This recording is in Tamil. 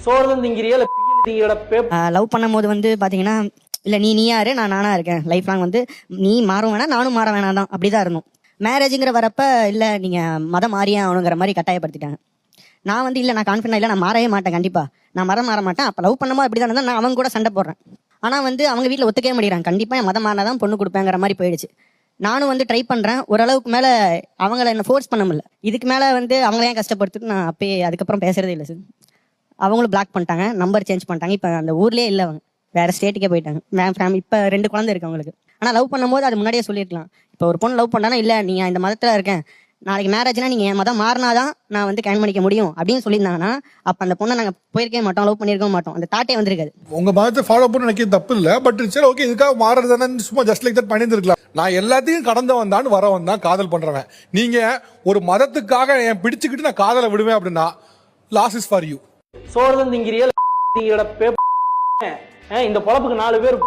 சோறுதான் திங்கிறியா இல்ல பியல் திங்கிற லவ் பண்ணும்போது வந்து பாத்தீங்கன்னா இல்ல நீ யாரு நான் நானா இருக்கேன் லைஃப் லாங் வந்து நீ மாறும் வேணாம் நானும் மாற வேணாம் தான் அப்படிதான் இருந்தோம். மேரேஜுங்கிற வரப்ப இல்ல நீங்க மதம் மாறியே ஆகணுங்கிற மாதிரி கட்டாயப்படுத்திட்டாங்க. நான் வந்து இல்ல நான் கான்ஃபிடன்ட் இல்ல நான் மாறவே மாட்டேன் கண்டிப்பா நான் மாற மாட்டேன். அப்ப லவ் பண்ணும்போது அப்படிதான் இருந்தா நான் அவங்க கூட சண்டை போடுறேன். ஆனா வந்து அவங்க வீட்டுல ஒத்துக்கவே முடியறாங்க. கண்டிப்பா என் மதம் மாறினாதான் பொண்ணு கொடுப்பேங்கிற மாதிரி போயிடுச்சு. நானும் வந்து ட்ரை பண்றேன் ஓரளவுக்கு மேல அவங்கள என்ன ஃபோர்ஸ் பண்ண முடியல. இதுக்கு மேல வந்து அவங்கள ஏன் கஷ்டப்படுத்திட்டு நான் அப்பயே அதுக்கப்புறம் பேசுறதே இல்லை சார். அவங்களும் பிளாக் பண்ணிட்டாங்க நம்பர் சேஞ்ச் பண்ணிட்டாங்க. இப்ப அந்த ஊர்லயே இல்லை அவங்க வேற ஸ்டேட்டுக்கே போயிட்டாங்க. இப்ப 2 குழந்தை இருக்கு அவங்களுக்கு. ஆனா லவ் பண்ணும்போது அது முன்னாடியே சொல்லிருக்கலாம். இப்ப ஒரு பொண்ணு லவ் பண்ணானா இல்ல நீங்க இந்த மதத்துல இருக்கேன் நாளைக்கு மேரேஜ்னா நீங்க என் மதம் மாறினாதான் நான் வந்து கல்யாணம் பண்ணிக்க முடியும் அப்படின்னு சொல்லியிருந்தாங்கன்னா அப்ப அந்த பொண்ணை நாங்க போயிருக்கவே மாட்டோம் லவ் பண்ணிருக்க மாட்டோம். அந்த தாட்டே வந்திருக்காது. உங்க மதத்தை ஃபாலோ பண்ண எனக்கு தப்பு இல்ல. பட் சரி ஓகே இதுக்காக மாறுறதுன்னு சும்மா ஜஸ்ட் லைக் தட் பண்ணியிருந்திருக்கலாம். நான் எல்லாத்தையும் கடந்து வந்தான்னு வரவன் தான் காதல் பண்றவன். நீங்க ஒரு மதத்துக்காக என் பிடிச்சுக்கிட்டு நான் காதலை விடுவேன் அப்படின்னா லாஸ் இஸ் ஃபார் யூ. சோறுதான் திங்கிறியா இல்ல திங்கிற இந்த பொழப்புக்கு 4 பேர்